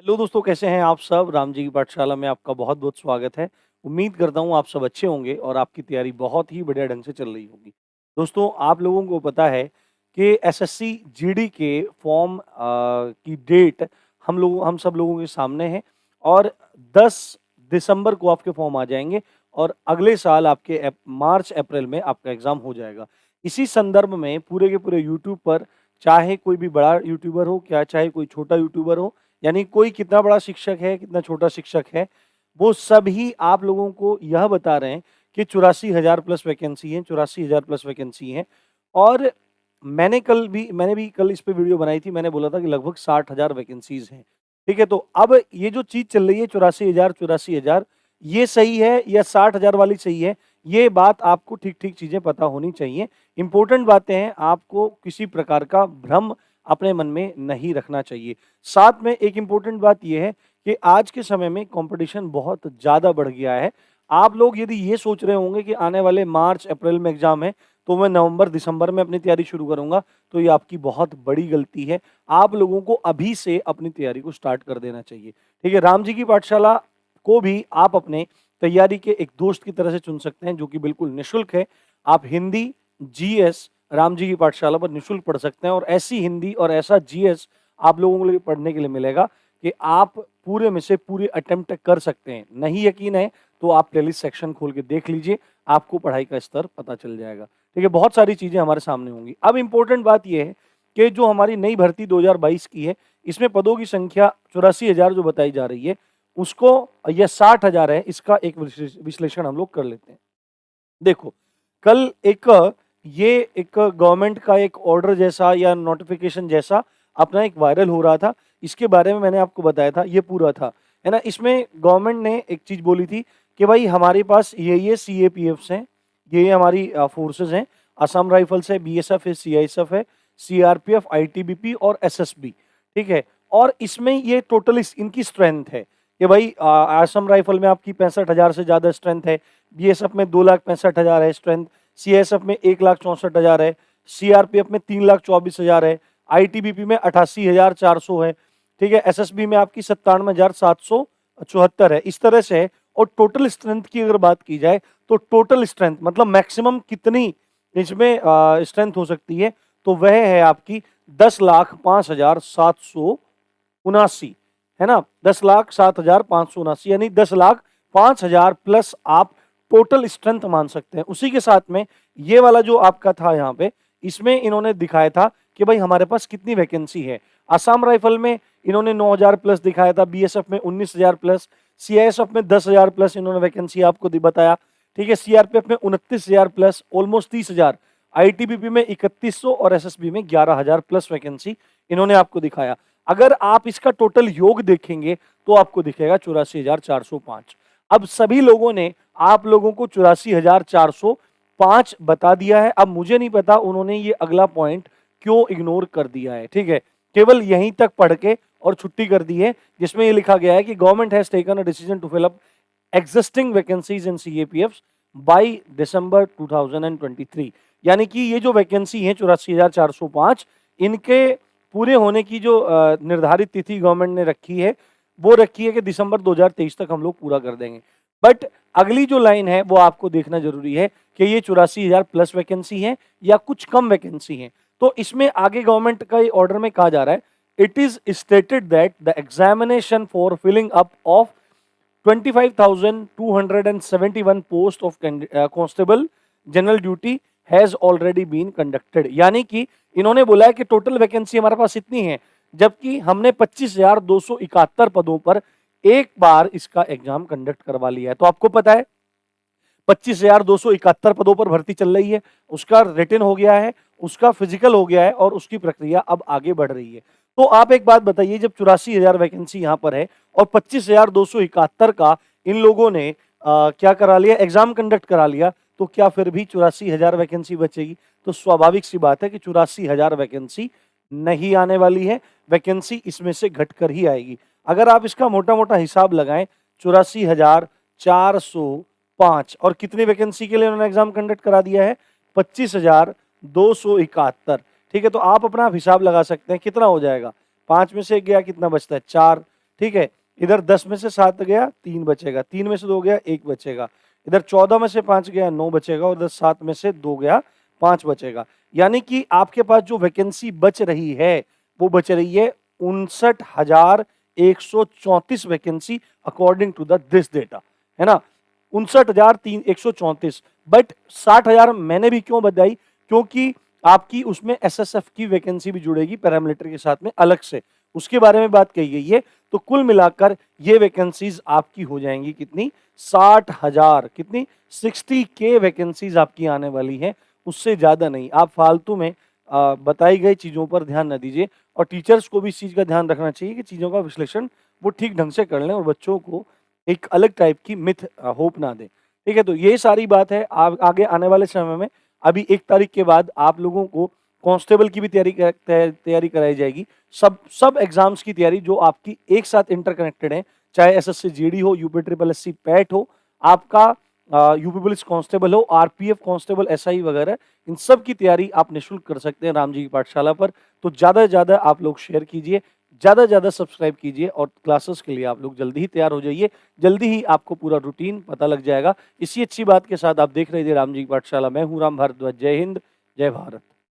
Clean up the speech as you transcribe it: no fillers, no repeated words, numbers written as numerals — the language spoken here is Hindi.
हेलो दोस्तों, कैसे हैं आप सब? राम जी की पाठशाला में आपका बहुत-बहुत स्वागत है। उम्मीद करता हूँ आप सब अच्छे होंगे और आपकी तैयारी बहुत ही बढ़िया ढंग से चल रही होगी। दोस्तों, आप लोगों को पता है कि एसएससी जीडी के फॉर्म की डेट हम सब लोगों के सामने है और 10 दिसंबर को आपके फॉर्म आ जाएँगे और अगले साल आपके मार्च-अप्रैल में आपका एग्ज़ाम हो जाएगा। इसी संदर्भ में पूरे के पूरे यूट्यूब पर चाहे कोई भी बड़ा यूट्यूबर हो, क्या चाहे कोई छोटा यूट्यूबर हो, यानी कोई कितना बड़ा शिक्षक है, कितना छोटा शिक्षक है, वो सभी आप लोगों को यह बता रहे हैं कि 84,000 प्लस वैकेंसी है, 84,000 प्लस वैकेंसी है और मैंने भी कल इस पे वीडियो बनाई थी। मैंने बोला था कि लगभग 60,000 वैकेंसीज़ हैं। ठीक है? तो अब ये जो चीज़ चल रही है 84,000 ये सही है या 60,000 वाली सही है? ये बात आपको ठीक-ठीक चीज़ें पता होनी चाहिए। इम्पोर्टेंट बातें हैं, आपको किसी प्रकार का भ्रम अपने मन में नहीं रखना चाहिए। साथ में एक इम्पोर्टेंट बात ये है कि आज के समय में कॉम्पिटिशन बहुत ज़्यादा बढ़ गया है। आप लोग यदि ये सोच रहे होंगे कि आने वाले मार्च, अप्रैल में एग्ज़ाम है, तो मैं नवंबर, दिसंबर में अपनी तैयारी शुरू करूँगा, तो ये आपकी बहुत बड़ी गलती है। आप लोगों को अभी से अपनी तैयारी को स्टार्ट कर देना चाहिए। ठीक है? राम जी की पाठशाला को भी आप अपने तैयारी के एक दोस्त की तरह से चुन सकते हैं, जो कि बिल्कुल निःशुल्क है। आप हिंदी, जीएस राम जी की पाठशाला पर निःशुल्क पढ़ सकते हैं और ऐसी हिंदी और ऐसा जीएस आप लोगों के लिए पढ़ने के लिए मिलेगा कि आप पूरे में से पूरे अटेम्प्ट कर सकते हैं। नहीं यकीन है तो आप प्लेलिस्ट सेक्शन खोल के देख लीजिए, आपको पढ़ाई का स्तर पता चल जाएगा। ठीक है? बहुत सारी चीज़ें हमारे सामने होंगी। अब इम्पोर्टेंट बात ये है कि जो हमारी नई भर्ती 2022 की है, इसमें पदों की संख्या 84,000 जो बताई जा रही है, उसको या 60,000 है, इसका एक विश्लेषण हम लोग कर लेते हैं। देखो, कल एक गवर्नमेंट का एक ऑर्डर जैसा या नोटिफ़िकेशन जैसा अपना एक वायरल हो रहा था। इसके बारे में मैंने आपको बताया था, ये पूरा था, है ना? इसमें गवर्नमेंट ने एक चीज़ बोली थी कि भाई हमारे पास ये सीएपीएफ्स हैं, ये हमारी फ़ोर्सेस हैं, असम राइफ़ल्स है, बीएसएफ है, सीआईएसएफ है, सीआरपीएफ, आईटीबीपी और एसएसबी, ठीक है? और इसमें ये टोटल इस इनकी स्ट्रेंथ है कि भाई असम राइफ़ल में आपकी 65,000 से ज़्यादा स्ट्रेंथ है, बीएसएफ में 2,65,000 है स्ट्रेंथ, सीआईएसएफ में 1,64,000 है, सीआरपीएफ में 3,24,000 है, आईटीबीपी में 88,400 है, ठीक है? एसएसबी में आपकी 97,774 है। इस तरह से है और टोटल स्ट्रेंथ की अगर बात की जाए तो टोटल स्ट्रेंथ मतलब मैक्सिमम कितनी इसमें स्ट्रेंथ हो सकती है, तो वह है आपकी 10,05,779, है ना? 10,07,579 यानी 10,05,000 प्लस आप टोटल स्ट्रेंथ मान सकते हैं। उसी के साथ में ये वाला जो आपका था यहाँ पे, इसमें इन्होंने दिखाया था कि भाई हमारे पास कितनी वैकेंसी है। असम राइफल में इन्होंने 9,000 प्लस दिखाया था, बीएसएफ में 19,000 प्लस, सीआईएसएफ में 10,000 प्लस इन्होंने वैकेंसी आपको बताया, ठीक है? सीआरपीएफ में 29,000 प्लस, ऑलमोस्ट 30,000, आईटीबीपी में 3,100 और एसएसबी में 11,000 प्लस वैकेंसी इन्होंने आपको दिखाया। अगर आप इसका टोटल योग देखेंगे तो आपको दिखेगा 84,405। अब सभी लोगों ने आप लोगों को 84,405 बता दिया है। अब मुझे नहीं पता उन्होंने ये अगला पॉइंट क्यों इग्नोर कर दिया है, ठीक है? केवल यहीं तक पढ़ के और छुट्टी कर दी है, जिसमें ये लिखा गया है कि government has taken a decision to fill up existing vacancies in CAPFs by December 2023। यानी कि ये जो वैकेंसी है 84,405, इनके पूरे होने की जो निर्धारित तिथि गवर्नमेंट ने रखी है, वो रखी है कि दिसंबर 2023 तक हम लोग पूरा कर देंगे। बट अगली जो लाइन है वो आपको देखना जरूरी है कि ये 84,000 प्लस वैकेंसी है या कुछ कम वैकेंसी है। तो इसमें आगे गवर्नमेंट का ऑर्डर में कहा जा रहा है, it is stated that the examination for filling up of 25,271 post of constable general duty has already been conducted. यानी कि इन्होंने बोला है कि टोटल वैकेंसी हमारे पास इतनी है, जबकि हमने 25,271 पदों पर एक बार इसका एग्जाम कंडक्ट करवा लिया है। तो आपको पता है 25,271 पदों पर भर्ती चल रही है, उसका रिटन हो गया है, उसका फिजिकल हो गया है और उसकी प्रक्रिया अब आगे बढ़ रही है। तो आप एक बात बताइए, जब 84,000 वैकेंसी यहाँ पर है और 25,271 का इन लोगों ने क्या करा लिया, एग्जाम कंडक्ट करा लिया, तो क्या फिर भी 84,000 वैकेंसी बचेगी? तो स्वाभाविक सी बात है कि 84,000 वैकेंसी नहीं आने वाली है, वैकेंसी इसमें से घटकर ही आएगी। अगर आप इसका मोटा मोटा हिसाब लगाएं, 84,405 और कितनी वैकेंसी के लिए उन्होंने एग्जाम कंडक्ट करा दिया है, 25,271, ठीक है? तो आप अपना हिसाब लगा सकते हैं कितना हो जाएगा, 5 में से 1 गया, कितना बचता है, 4, ठीक है। इधर 10 में से 7 गया 3 बचेगा, 3 में से 2 गया 1 बचेगा, इधर 14 में से 5 गया 9 बचेगा और इधर 7 में से 2 गया 5 बचेगा। यानी कि आपके पास जो वैकेंसी बच रही है वो बच रही है 59,134 vacancy according to the this data, है ना। 59,134। बट 60,000 मैंने भी क्यों बताई, क्योंकि आपकी उसमें एसएसएफ की वैकेंसी भी जुड़ेगी पैरामिलिट्री के साथ में अलग से, उसके बारे में बात कही गई है। तो कुल मिलाकर ये वैकेंसीज आपकी हो जाएंगी कितनी, 60,000, कितनी 60K वैकेंसीज आपकी आने वाली है, उससे ज्यादा नहीं। आप फालतू में बताई गई चीजों पर ध्यान न दीजिए और टीचर्स को भी इस चीज का ध्यान रखना चाहिए कि चीजों का विश्लेषण वो ठीक ढंग से कर लें और बच्चों को एक अलग टाइप की मिथ होप ना दें। ठीक है, तो ये सारी बात है। आगे आने वाले समय में अभी 1 तारीख के बाद आप लोगों को कांस्टेबल की भी तैयारी कराई जाएगी। सब एग्जाम्स की तैयारी जो आपकी एक साथ इंटरकनेक्टेड है, चाहे एसएससी जीडी हो, यूपी ट्रिपल एससी पैट हो, आपका यूपी पुलिस कांस्टेबल हो, आरपीएफ कांस्टेबल एसआई वगैरह, इन सब की तैयारी आप निःशुल्क कर सकते हैं राम जी की पाठशाला पर। तो ज्यादा से ज्यादा आप लोग शेयर कीजिए, ज्यादा से ज्यादा सब्सक्राइब कीजिए और क्लासेस के लिए आप लोग जल्दी ही तैयार हो जाइए। जल्दी ही आपको पूरा रूटीन पता लग जाएगा। इसी अच्छी बात के साथ आप देख रहे थे राम जी की पाठशाला। मैं हूं राम भारद्वाज। जय हिंद, जय भारत।